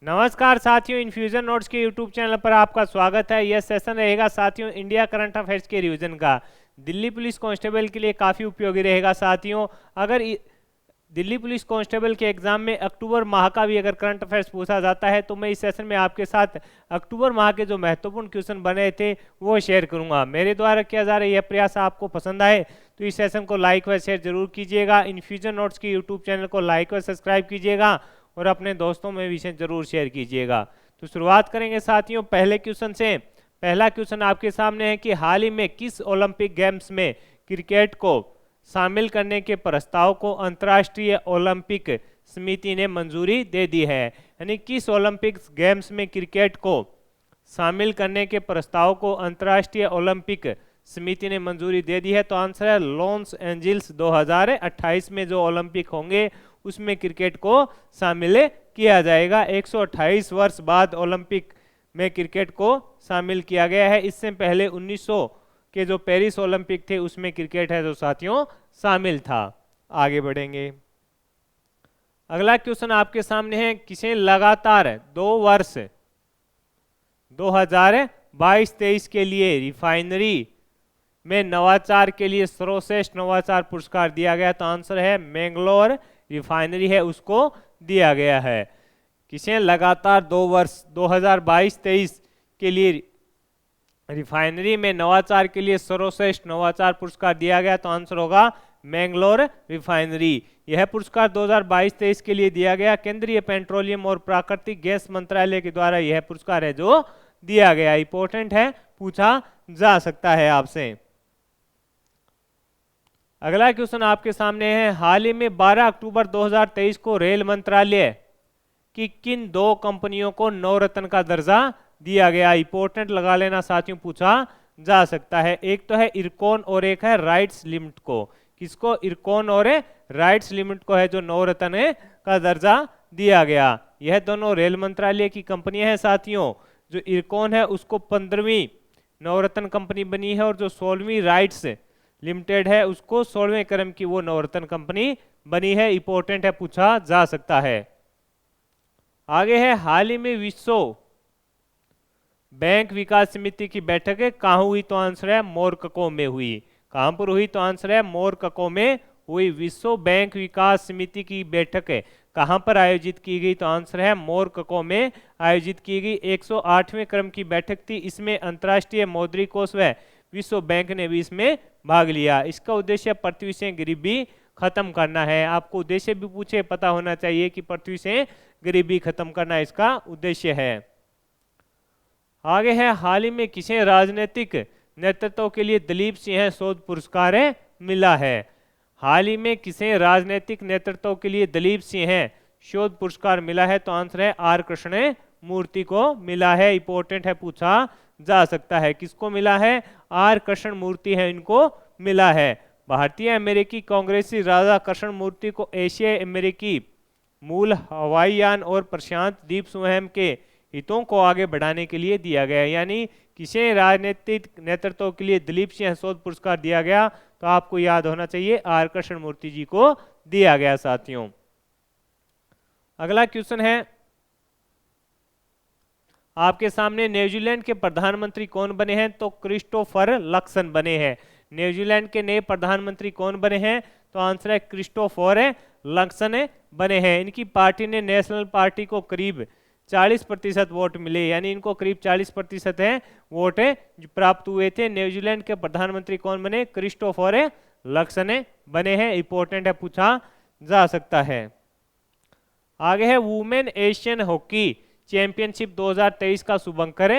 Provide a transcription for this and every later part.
नमस्कार साथियों, infusion notes के यूट्यूब चैनल पर आपका स्वागत है। यह सेशन रहेगा साथियों इंडिया करंट अफेयर्स के रिवीजन का। दिल्ली पुलिस कांस्टेबल के लिए काफ़ी उपयोगी रहेगा साथियों। अगर दिल्ली पुलिस कांस्टेबल के एग्जाम में अक्टूबर माह का भी अगर करंट अफेयर्स पूछा जाता है तो मैं इस सेशन में आपके साथ अक्टूबर माह के जो महत्वपूर्ण क्वेश्चन बने थे वो शेयर करूंगा। मेरे द्वारा किया जा रहा यह प्रयास आपको पसंद आए तो इस सेशन को लाइक व शेयर जरूर कीजिएगा। इन्फ्यूजन नोट्स के यूट्यूब चैनल को लाइक व सब्सक्राइब कीजिएगा और अपने दोस्तों में भी इसे जरूर शेयर कीजिएगा। तो शुरुआत करेंगे साथियों पहले क्वेश्चन से। पहला क्वेश्चन आपके सामने है कि हाल ही में किस ओलंपिक गेम्स में क्रिकेट को शामिल करने के प्रस्ताव को अंतर्राष्ट्रीय ओलंपिक समिति ने मंजूरी दे दी है। यानी किस ओलंपिक गेम्स में क्रिकेट को शामिल करने के प्रस्ताव को अंतर्राष्ट्रीय ओलंपिक समिति ने मंजूरी दे दी है। तो आंसर है लॉस एंजिल्स 2028 में जो ओलंपिक होंगे उसमें क्रिकेट को शामिल किया जाएगा। 128 वर्ष बाद ओलंपिक में क्रिकेट को शामिल किया गया है। इससे पहले 1900 के जो पेरिस ओलंपिक थे उसमें क्रिकेट है जो साथियों शामिल था। आगे बढ़ेंगे। अगला क्वेश्चन आपके सामने है, किसे लगातार 2 वर्ष 2022-23 के लिए रिफाइनरी में नवाचार के लिए सर्वश्रेष्ठ नवाचार पुरस्कार दिया गया। तो आंसर है मैंगलोर रिफाइनरी है उसको दिया गया है। किसे लगातार 2 वर्ष 2022-23 के लिए रिफाइनरी में नवाचार के लिए सर्वश्रेष्ठ नवाचार पुरस्कार दिया गया। तो आंसर होगा मैंगलोर रिफाइनरी। यह पुरस्कार 2022-23 के लिए दिया गया। केंद्रीय पेट्रोलियम और प्राकृतिक गैस मंत्रालय के द्वारा यह पुरस्कार है जो दिया गया। इंपॉर्टेंट है, पूछा जा सकता है आपसे। अगला क्वेश्चन आपके सामने है, हाल ही में 12 अक्टूबर 2023 को रेल मंत्रालय की किन 2 कंपनियों को नवरत्न का दर्जा दिया गया। इंपॉर्टेंट लगा लेना साथियों, पूछा जा सकता है। एक तो है इरकॉन और एक है राइट्स लिमिटेड को। किसको? इरकॉन और राइट्स लिमिटेड को है जो नवरत्न का दर्जा दिया गया। यह दोनों रेल मंत्रालय की कंपनियां हैं साथियों। जो इरकॉन है उसको 15वीं नवरत्न कंपनी बनी है और जो 16वीं राइट्स लिमिटेड है उसको 16वें क्रम की वो नवरत्न कंपनी बनी है। इंपॉर्टेंट है, पूछा जा सकता है। आगे है, हाल ही में विश्व बैंक विकास समिति की बैठक कहाँ हुई। तो आंसर है मोरक्को में हुई। कहां पर हुई? तो आंसर है मोरक्को में हुई। विश्व बैंक विकास समिति की बैठक कहां पर आयोजित की गई। तो आंसर है मोरक्को में आयोजित की गई। 108वें क्रम की बैठक थी। इसमें अंतर्राष्ट्रीय मौद्रिक कोष व विश्व बैंक ने भी इसमें भाग लिया। इसका उद्देश्य पृथ्वी से गरीबी खत्म करना है। आपको उद्देश्य भी पूछे पता होना चाहिए कि पृथ्वी से गरीबी खत्म करना इसका उद्देश्य है। आगे है, हाल ही में किसे राजनीतिक नेतृत्व के लिए दलीप सिंह शोध पुरस्कार मिला है। हाल ही में किसे राजनीतिक नेतृत्व के लिए दलीप सिंह शोध पुरस्कार मिला है। तो आंसर है आर कृष्ण मूर्ति को मिला है। इंपॉर्टेंट है, पूछा जा सकता है। किसको मिला है? आर कृष्ण मूर्ति है इनको मिला है। भारतीय अमेरिकी कांग्रेसी राजा कृष्ण मूर्ति को एशिया अमेरिकी मूल हवाई यान और प्रशांत द्वीप समूह के हितों को आगे बढ़ाने के लिए दिया गया। यानी किसे राजनीतिक नेतृत्व के लिए दलीप सिंह शोध पुरस्कार दिया गया। तो आपको याद होना चाहिए आर कृष्ण मूर्ति जी को दिया गया साथियों। अगला क्वेश्चन है आपके सामने, न्यूजीलैंड के प्रधानमंत्री कौन बने हैं। तो क्रिस्टोफर लक्सन बने हैं। न्यूजीलैंड के नए प्रधानमंत्री कौन बने हैं। तो आंसर है क्रिस्टोफर लक्सन बने हैं। इनकी पार्टी ने नेशनल पार्टी को करीब 40% वोट मिले। यानी इनको करीब 40% है वोट प्राप्त हुए थे। न्यूजीलैंड के प्रधानमंत्री कौन बने? क्रिस्टोफर लक्सन बने हैं। इंपॉर्टेंट है, पूछा जा सकता है। आगे है, वुमेन एशियन हॉकी चैंपियनशिप 2023 का शुभंकर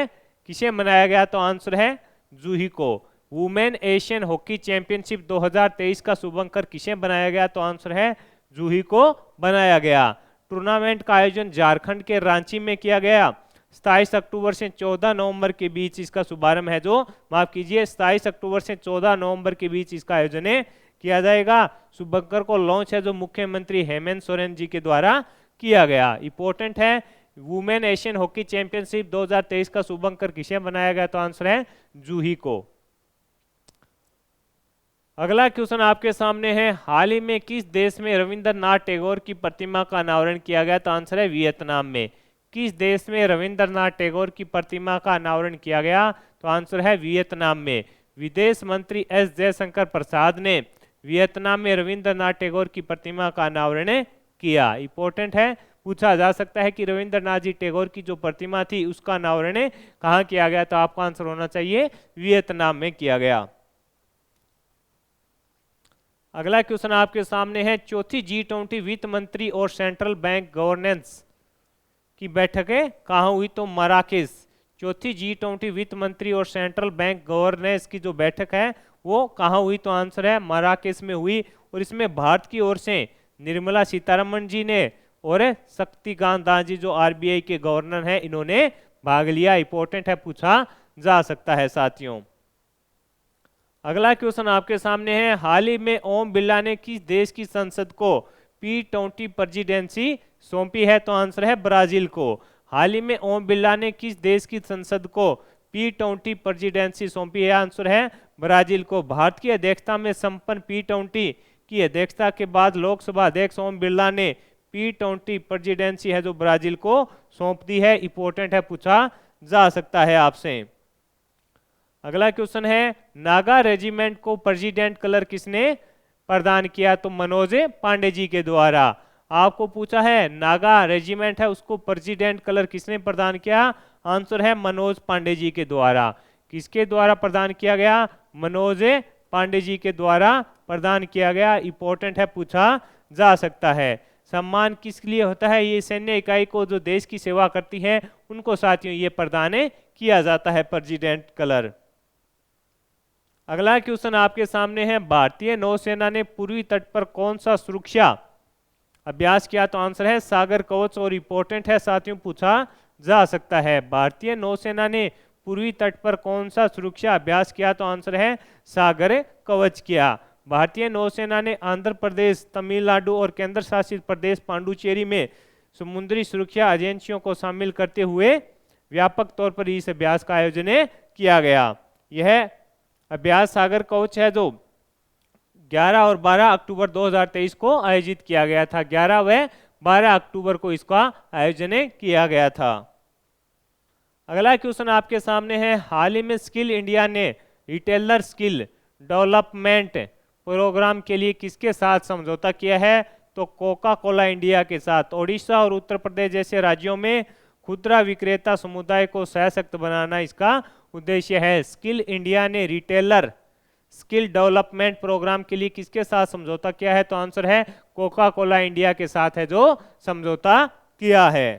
किसे मनाया गया। तो आंसर है जूही को। वुमेन एशियन हॉकी चैंपियनशिप 2023 का शुभंकर किसे बनाया गया। तो आंसर है जूही को बनाया गया। टूर्नामेंट का आयोजन झारखंड के रांची में किया गया। 27 अक्टूबर से 14 नवंबर के बीच इसका शुभारंभ है जो, माफ कीजिए, 27 अक्टूबर से 14 नवंबर के बीच इसका आयोजन किया जाएगा। शुभंकर को लॉन्च है जो मुख्यमंत्री हेमंत सोरेन जी के द्वारा किया गया। इंपॉर्टेंट है, वुमेन एशियन हॉकी चैंपियनशिप 2023 का शुभंकर किसे बनाया गया। तो आंसर है जूही को। अगला क्वेश्चन आपके सामने है, हाल ही में किस देश में रविंद्रनाथ टैगोर की प्रतिमा का अनावरण किया गया। तो आंसर है वियतनाम में। किस देश में रविंद्रनाथ टैगोर की प्रतिमा का अनावरण किया गया? तो आंसर है वियतनाम में। विदेश मंत्री एस जयशंकर प्रसाद ने वियतनाम में रविंद्रनाथ टैगोर की प्रतिमा का अनावरण किया। इंपॉर्टेंट है, पूछा जा सकता है कि रविंद्रनाथ जी टैगोर की जो प्रतिमा थी उसका अनावरण कहाँ किया गया? तो आपका आंसर होना चाहिए वियतनाम में किया गया। अगला क्वेश्चन आपके सामने है, चौथी G20 वित्त मंत्री और सेंट्रल बैंक गवर्नेंस की बैठकें कहाँ हुई? तो मराकेश। चौथी G20 वित्त मंत्री और सेंट्रल बैंक गवर्नेंस की जो बैठक है वो कहाँ हुई? तो आंसर है मराकेश में हुई। और इसमें भारत की ओर से निर्मला सीतारमण जी ने और शक्तिकांत दास जी जो RBI के गवर्नर हैं इन्होंने भाग लिया। इंपॉर्टेंट है, पूछा जा सकता है साथियों। अगला क्वेश्चन आपके सामने है, हाल ही में ओम बिरला ने किस देश की संसद को P20 प्रेसिडेंसी सौंपी है? तो आंसर है ब्राजील को। हाल ही में ओम बिरला ने किस देश की संसद को P20 प्रेसिडेंसी सौंपी है? आंसर है ब्राजील को। भारत की अध्यक्षता में संपन्न P20 की अध्यक्षता के बाद लोकसभा अध्यक्ष ओम बिरला ने P20 प्रेसिडेंसी है जो ब्राजील को सौंप दी है। इंपॉर्टेंट है, पूछा जा सकता है आपसे। अगला क्वेश्चन है, नागा रेजिमेंट को प्रेसिडेंट कलर किसने प्रदान किया? तो मनोज पांडे जी के द्वारा। आपको पूछा है नागा रेजिमेंट है उसको प्रेसिडेंट कलर किसने प्रदान किया? आंसर है मनोज पांडे जी के द्वारा। किसके द्वारा प्रदान किया गया? मनोज पांडे जी के द्वारा प्रदान किया गया। इंपॉर्टेंट है, पूछा जा सकता है। सम्मान किस लिए होता है? ये सैन्य इकाई को जो देश की सेवा करती है उनको साथियों ये प्रदान किया जाता है प्रेसिडेंट कलर। अगला क्वेश्चन आपके सामने है, भारतीय नौसेना ने पूर्वी तट पर कौन सा सुरक्षा अभ्यास किया? तो आंसर है सागर कवच। और इंपॉर्टेंट है साथियों, पूछा जा सकता है, भारतीय नौसेना ने पूर्वी तट पर कौन सा सुरक्षा अभ्यास किया? तो आंसर है सागर कवच किया। भारतीय नौसेना ने आंध्र प्रदेश, तमिलनाडु और केंद्र शासित प्रदेश पांडुचेरी में समुद्री सुरक्षा एजेंसियों को शामिल करते हुए व्यापक तौर पर इस अभ्यास का आयोजन किया गया। यह अभ्यास सागर कवच है जो 11 और 12 अक्टूबर 2023 को आयोजित किया गया था। 11 व 12 अक्टूबर को इसका आयोजन किया गया था। अगला क्वेश्चन आपके सामने है, हाल ही में स्किल इंडिया ने रिटेलर स्किल डेवलपमेंट प्रोग्राम के लिए किसके साथ समझौता किया है? तो कोका कोला इंडिया के साथ। ओडिशा और उत्तर प्रदेश जैसे राज्यों में खुदरा विक्रेता समुदाय को सशक्त बनाना इसका उद्देश्य है। स्किल इंडिया ने रिटेलर स्किल डेवलपमेंट प्रोग्राम के लिए किसके साथ समझौता किया है? तो आंसर है कोका कोला इंडिया के साथ है जो समझौता किया है।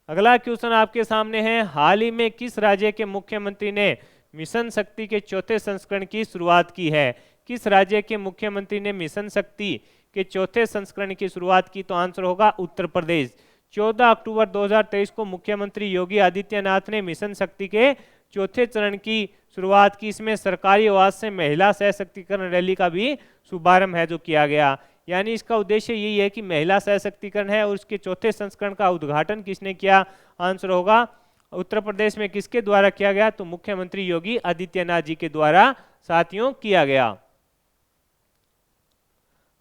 अगला क्वेश्चन आपके सामने है, हाल ही में किस राज्य के मुख्यमंत्री ने मिशन शक्ति के चौथे संस्करण की शुरुआत की है? किस राज्य के मुख्यमंत्री ने मिशन शक्ति के चौथे संस्करण की शुरुआत की? तो आंसर होगा उत्तर प्रदेश। 14 अक्टूबर 2023 को मुख्यमंत्री योगी आदित्यनाथ ने मिशन शक्ति के चौथे चरण की शुरुआत की। इसमें सरकारी आवास से महिला सशक्तिकरण रैली का भी शुभारंभ है जो किया गया। यानी इसका उद्देश्य यही है कि महिला सशक्तिकरण है। और उसके चौथे संस्करण का उद्घाटन किसने किया? आंसर होगा उत्तर प्रदेश में। किसके द्वारा किया गया? तो मुख्यमंत्री योगी आदित्यनाथ जी के द्वारा साथियों किया गया।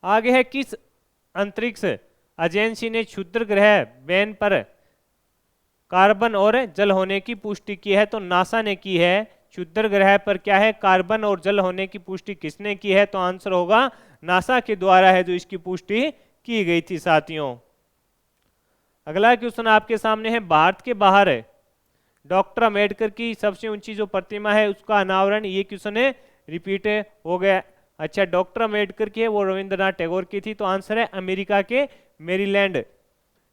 आगे है, किस अंतरिक्ष एजेंसी ने क्षुद्र ग्रह बेन पर कार्बन और जल होने की पुष्टि की है? तो नासा ने की है। क्षुद्र ग्रह पर क्या है? कार्बन और जल होने की पुष्टि किसने की है? तो आंसर होगा नासा के द्वारा है जो इसकी पुष्टि की गई थी साथियों। अगला क्वेश्चन आपके सामने है, भारत के बाहर डॉक्टर अम्बेडकर की सबसे ऊंची जो प्रतिमा है उसका अनावरण, ये क्वेश्चन रिपीट हो गया। अच्छा, डॉक्टर अम्बेडकर की है वो रविंद्रनाथ टैगोर की थी। तो आंसर है अमेरिका के मेरीलैंड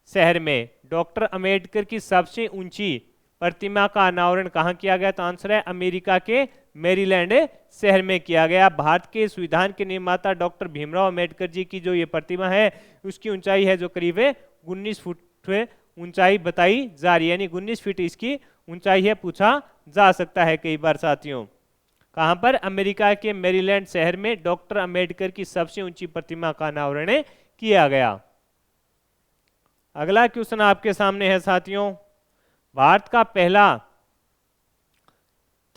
शहर में डॉक्टर अम्बेडकर की सबसे ऊंची प्रतिमा का अनावरण कहाँ किया गया? तो आंसर है अमेरिका के मेरीलैंड शहर में किया गया। भारत के संविधान के निर्माता डॉक्टर भीमराव अम्बेडकर जी की जो ये प्रतिमा है उसकी ऊंचाई है जो करीब 19 फुट ऊंचाई बताई जा रही है, यानी 19 फीट इसकी ऊंचाई है। पूछा जा सकता है कई बार साथियों। कहां पर? अमेरिका के मेरीलैंड शहर में डॉक्टर अम्बेडकर की सबसे ऊंची प्रतिमा का अनावरण किया गया। अगला क्वेश्चन आपके सामने है साथियों, भारत का पहला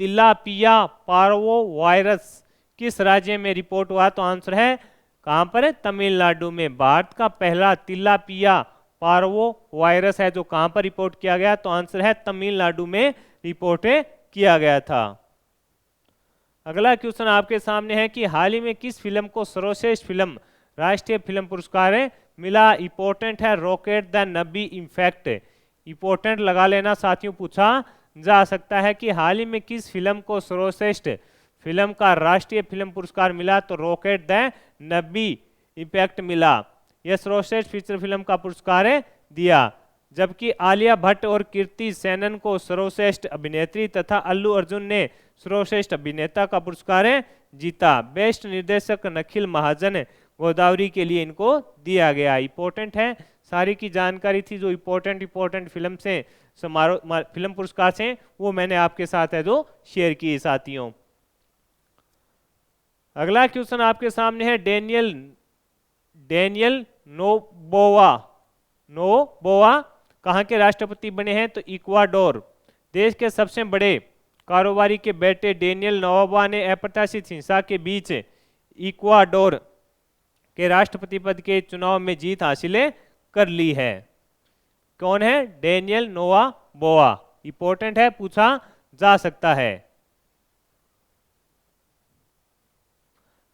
तिलापिया पार्वो वायरस किस राज्य में रिपोर्ट हुआ? तो आंसर है कहां पर? तमिलनाडु में। भारत का पहला तिलापिया पार्वो वायरस है जो कहां पर रिपोर्ट किया गया, तो आंसर है तमिलनाडु में रिपोर्ट किया गया था। अगला क्वेश्चन आपके सामने है कि हाल ही में किस फिल्म को सर्वश्रेष्ठ फिल्म राष्ट्रीय फिल्म पुरस्कार मिला। इंपॉर्टेंट है rocket the Nabi impact. Important लगा लेना साथियों, पूछा जा सकता है कि हाल ही में किस फिल्म को सर्वश्रेष्ठ फिल्म का राष्ट्रीय फिल्म पुरस्कार मिला, तो रॉकेट द नबी इम्पैक्ट मिला। यह सर्वश्रेष्ठ फीचर फिल्म का पुरस्कार दिया। जबकि आलिया भट्ट और कीर्ति सेनन को सर्वश्रेष्ठ अभिनेत्री तथा अल्लू अर्जुन ने सर्वश्रेष्ठ अभिनेता का पुरस्कार जीता। बेस्ट निर्देशक निखिल महाजन गोदावरी के लिए इनको दिया गया। इंपॉर्टेंट है, सारी की जानकारी थी जो इंपॉर्टेंट फिल्म से समारोह फिल्म पुरस्कार से वो मैंने आपके साथ है जो शेयर की साथियों। अगला क्वेश्चन आपके सामने है डेनियल नोबोवा कहाँ के राष्ट्रपति बने हैं, तो इक्वाडोर। देश के सबसे बड़े कारोबारी के बेटे डेनियल नोबोवा ने अप्रत्याशित हिंसा के बीच इक्वाडोर के राष्ट्रपति पद के चुनाव में जीत हासिल कर ली है। कौन है, डेनियल नोबोवा। इंपॉर्टेंट है, पूछा जा सकता है।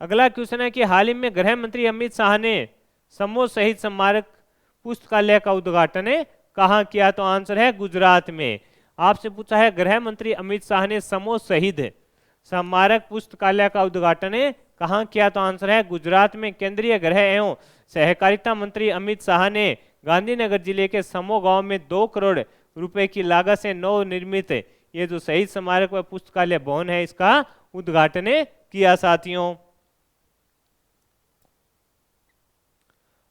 अगला क्वेश्चन है कि हाल ही में गृह मंत्री अमित शाह ने समो शहीद स्मारक पुस्तकालय का उद्घाटन कहाँ किया, तो आंसर है गुजरात में। आपसे पूछा है गृह मंत्री अमित शाह ने समो शहीद स्मारक पुस्तकालय का उद्घाटन कहाँ किया, तो आंसर है गुजरात में। केंद्रीय गृह एवं सहकारिता मंत्री अमित शाह ने गांधीनगर जिले के समो गांव में 2 करोड़ रुपए की लागत से नवनिर्मित ये जो शहीद स्मारक व पुस्तकालय भवन है इसका उद्घाटन किया साथियों।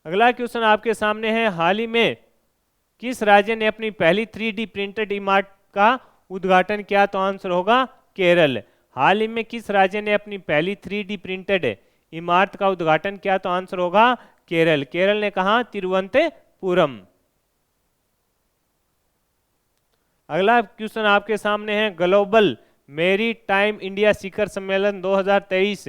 अगला क्वेश्चन आपके सामने है, हाल ही में किस राज्य ने अपनी पहली 3D प्रिंटेड इमारत का उद्घाटन किया, तो आंसर होगा केरल। हाल ही में किस राज्य ने अपनी पहली 3D प्रिंटेड इमारत का उद्घाटन किया, तो आंसर होगा केरल। केरल ने कहा, तिरुवनंतपुरम। अगला क्वेश्चन आपके सामने है, ग्लोबल मेरी टाइम इंडिया शिखर सम्मेलन 2023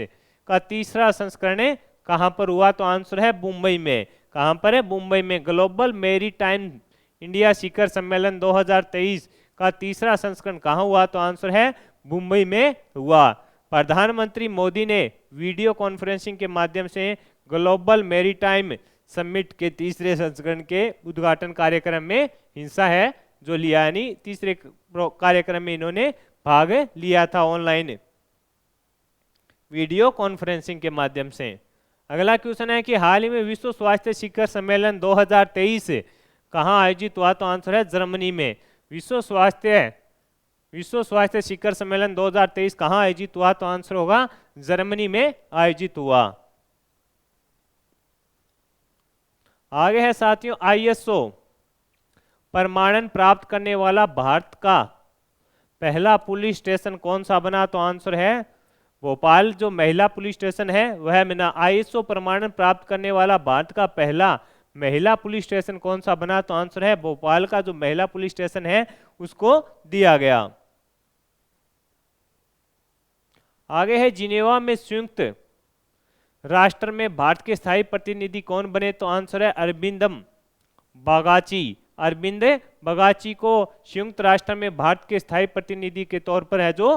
का तीसरा संस्करण कहां पर हुआ, तो आंसर है मुंबई में। कहां पर है, मुंबई में। ग्लोबल मेरी टाइम इंडिया शिखर सम्मेलन 2023 का तीसरा संस्करण कहां हुआ, तो आंसर है मुंबई में हुआ। प्रधानमंत्री मोदी ने वीडियो कॉन्फ्रेंसिंग के माध्यम से ग्लोबल मैरीटाइम समिट के तीसरे संस्करण के उद्घाटन कार्यक्रम में हिस्सा है जो लिया, यानी तीसरे कार्यक्रम में इन्होंने भाग लिया था ऑनलाइन वीडियो कॉन्फ्रेंसिंग के माध्यम से। अगला क्वेश्चन है कि हाल ही में विश्व स्वास्थ्य शिखर सम्मेलन 2023 कहां आयोजित हुआ, तो आंसर है जर्मनी में। विश्व स्वास्थ्य शिखर सम्मेलन 2023 कहां आयोजित हुआ, तो आंसर होगा जर्मनी में आयोजित हुआ। आगे है साथियों, ISO प्रमाणन प्राप्त करने वाला भारत का पहला पुलिस स्टेशन कौन सा बना, तो आंसर है भोपाल। जो महिला पुलिस स्टेशन है वह बना। ISO प्रमाणन प्राप्त करने वाला भारत का पहला महिला पुलिस स्टेशन कौन सा बना, तो आंसर है भोपाल का जो महिला पुलिस स्टेशन है उसको दिया गया। आगे है, जिनेवा में संयुक्त राष्ट्र में भारत के स्थायी प्रतिनिधि कौन बने, तो आंसर है अरविंद बगाची। अरविंद बगाची को संयुक्त राष्ट्र में भारत के स्थायी प्रतिनिधि के तौर पर है जो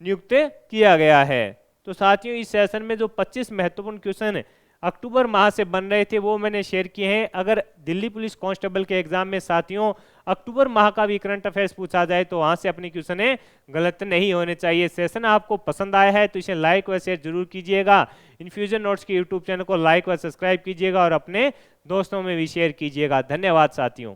नियुक्त किया गया है। तो साथियों, इस सेशन में जो 25 महत्वपूर्ण क्वेश्चन अक्टूबर माह से बन रहे थे वो मैंने शेयर किए हैं। अगर दिल्ली पुलिस कांस्टेबल के एग्जाम में साथियों अक्टूबर माह का भी करंट अफेयर्स पूछा जाए तो वहां से अपनी क्वेश्चन गलत नहीं होने चाहिए। सेशन आपको पसंद आया है तो इसे लाइक व शेयर जरूर कीजिएगा। इन्फ्यूजन नोट्स के यूट्यूब चैनल को लाइक व सब्सक्राइब कीजिएगा और अपने दोस्तों में भी शेयर कीजिएगा। धन्यवाद साथियों।